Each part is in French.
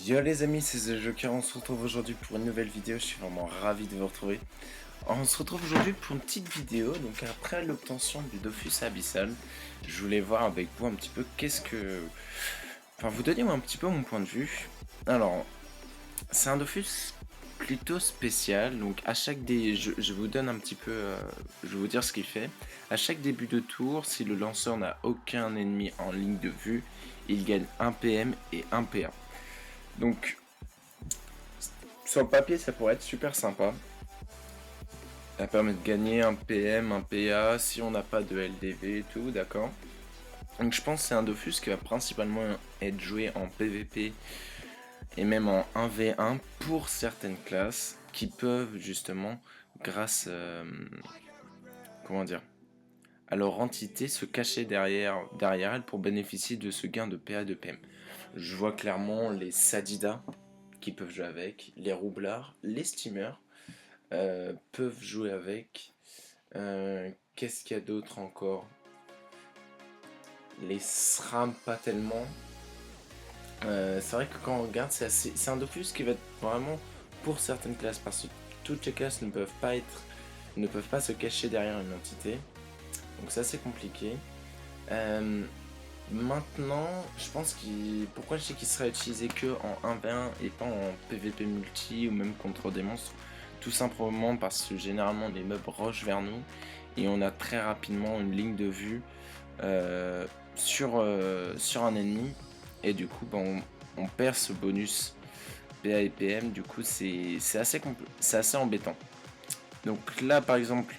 Yo les amis, c'est The Joker, on se retrouve aujourd'hui pour une nouvelle vidéo, je suis vraiment ravi de vous retrouver. On se retrouve aujourd'hui pour une petite vidéo, donc après l'obtention du Dofus Abyssal, je voulais voir avec vous un petit peu Enfin vous donner un petit peu mon point de vue. Alors, c'est un Dofus plutôt spécial, donc à chaque je vous donne un petit peu, je vais vous dire ce qu'il fait. À chaque début de tour, si le lanceur n'a aucun ennemi en ligne de vue, il gagne 1 PM et 1 PA. Donc, sur le papier, ça pourrait être super sympa. Ça permet de gagner un PM, un PA, si on n'a pas de LDV et tout, d'accord. Donc je pense que c'est un Dofus qui va principalement être joué en PVP et même en 1v1 pour certaines classes qui peuvent justement, grâce comment dire, à leur entité, se cacher derrière elle pour bénéficier de ce gain de PA de PM. Je vois clairement les Sadida qui peuvent jouer avec, les Roublards, les Steamers peuvent jouer avec. Qu'est-ce qu'il y a d'autre encore? Les SRAM pas tellement. C'est vrai que quand on regarde, c'est un Dofus qui va être vraiment pour certaines classes parce que toutes les classes ne peuvent pas se cacher derrière une entité. Donc ça c'est compliqué. Maintenant, je pense pourquoi je dis qu'il serait utilisé que en 1v1 et pas en PVP multi ou même contre des monstres? Tout simplement parce que généralement les mobs rushent vers nous et on a très rapidement une ligne de vue sur un ennemi et du coup on perd ce bonus PA et PM. Du coup c'est assez embêtant. Donc là par exemple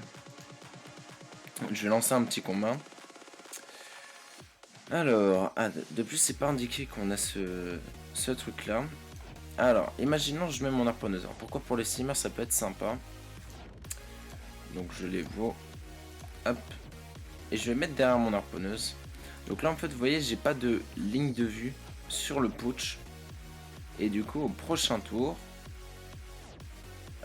je vais lancer un petit combat. Alors, de plus c'est pas indiqué qu'on a ce truc là. Alors, imaginons je mets mon harponneuse. Alors, pourquoi pour les steamers ça peut être sympa. Donc je les vois. Hop. Et je vais mettre derrière mon harponneuse. Donc là en fait vous voyez j'ai pas de ligne de vue sur le putsch. Et du coup au prochain tour,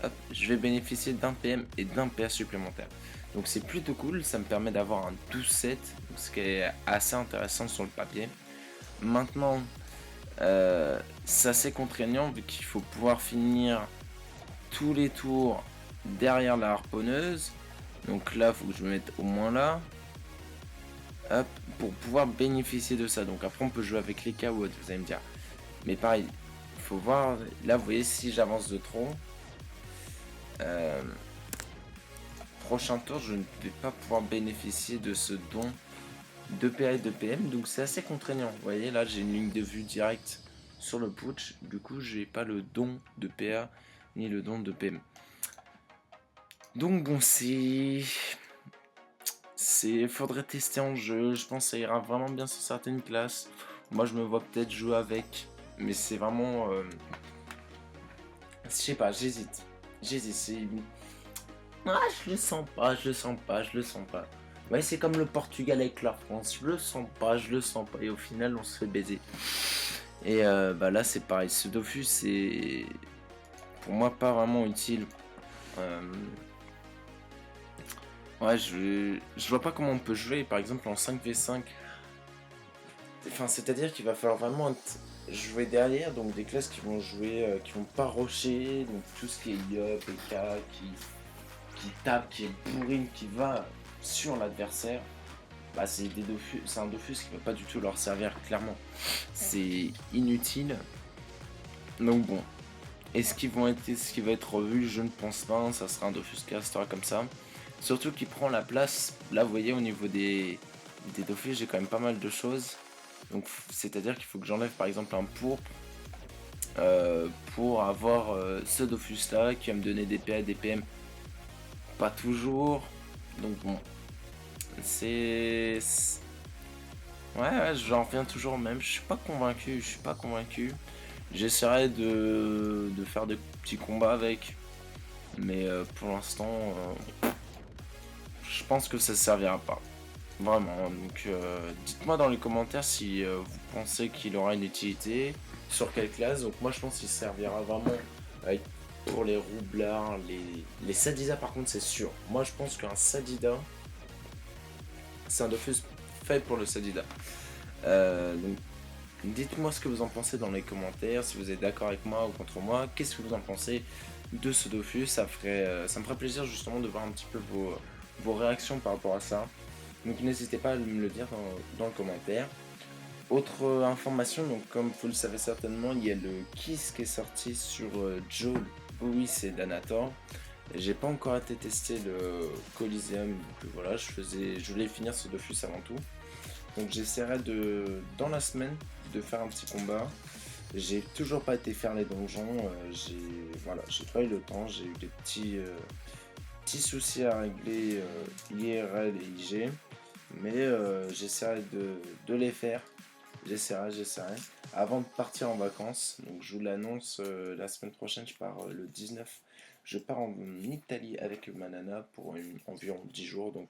hop, je vais bénéficier d'un PM et d'un PA supplémentaire. Donc c'est plutôt cool, ça me permet d'avoir un 12-7, ce qui est assez intéressant sur le papier. Maintenant, c'est assez contraignant vu qu'il faut pouvoir finir tous les tours derrière la harponneuse. Donc là, il faut que je me mette au moins là. Hop, pour pouvoir bénéficier de ça. Donc après, on peut jouer avec les KO, vous allez me dire. Mais pareil, il faut voir. Là, vous voyez, si j'avance de trop, prochain tour, je ne vais pas pouvoir bénéficier de ce don de PA et de PM. Donc c'est assez contraignant. Vous voyez, là, j'ai une ligne de vue directe sur le putsch. Du coup, j'ai pas le don de PA ni le don de PM. Donc bon, faudrait tester en jeu. Je pense que ça ira vraiment bien sur certaines classes. Moi, je me vois peut-être jouer avec, mais c'est vraiment, je sais pas, j'hésite. Ah, je le sens pas. Ouais, c'est comme le Portugal avec la France. Je le sens pas. Et au final, on se fait baiser. Et bah là, c'est pareil. Ce Dofus, c'est pour moi pas vraiment utile. Ouais, je vois pas comment on peut jouer, par exemple, en 5v5. Enfin, c'est-à-dire qu'il va falloir vraiment jouer derrière, donc des classes qui vont jouer, qui vont pas rusher, donc tout ce qui est Yop, EK, qui tape, qui est bourrine, qui va sur l'adversaire, bah c'est un Dofus qui va pas du tout leur servir, clairement. C'est inutile. Donc bon. Est-ce qui va être revu? Je ne pense pas, ça sera un Dofus qui restera comme ça. Surtout qu'il prend la place, là vous voyez au niveau des Dofus j'ai quand même pas mal de choses. Donc c'est-à-dire qu'il faut que j'enlève par exemple un pourpre pour avoir ce Dofus là qui va me donner des PA, des PM. Pas toujours. Donc bon. Ouais, j'en reviens toujours au même. Je suis pas convaincu. J'essaierai de faire des petits combats avec. Mais pour l'instant, je pense que ça servira pas. Vraiment. Donc dites-moi dans les commentaires si vous pensez qu'il aura une utilité. Sur quelle classe. Donc moi je pense qu'il servira vraiment pour les roublards, les Sadida par contre c'est sûr. Moi je pense qu'un Sadida, c'est un Dofus fait pour le Sadida. Donc Dites-moi ce que vous en pensez dans les commentaires, si vous êtes d'accord avec moi ou contre moi, qu'est-ce que vous en pensez de ce Dofus, ça me ferait plaisir justement de voir un petit peu vos réactions par rapport à ça. Donc n'hésitez pas à me le dire dans le commentaire. Autre information, donc comme vous le savez certainement, il y a le Kiss qui est sorti sur Joel, Bowie et Danator. J'ai pas encore été testé le Coliseum, donc voilà, je voulais finir ce Dofus avant tout. Donc j'essaierai dans la semaine, de faire un petit combat. J'ai toujours pas été faire les donjons, j'ai pas eu le temps, j'ai eu des petits soucis à régler IRL et IG, mais j'essaierai de les faire. J'essaierai avant de partir en vacances. Donc je vous l'annonce, la semaine prochaine je pars le 19. Je pars en Italie avec ma nana pour environ 10 jours. Donc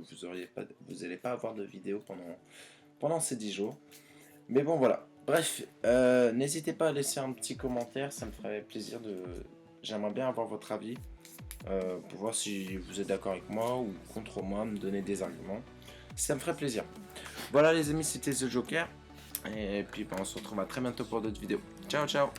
vous allez pas avoir de vidéo pendant ces 10 jours. Mais bon voilà. Bref, n'hésitez pas à laisser un petit commentaire, ça me ferait plaisir J'aimerais bien avoir votre avis pour voir si vous êtes d'accord avec moi ou contre moi, me donner des arguments. Ça me ferait plaisir. Voilà les amis, c'était The Joker. Et puis on se retrouve à très bientôt pour d'autres vidéos. Ciao ciao.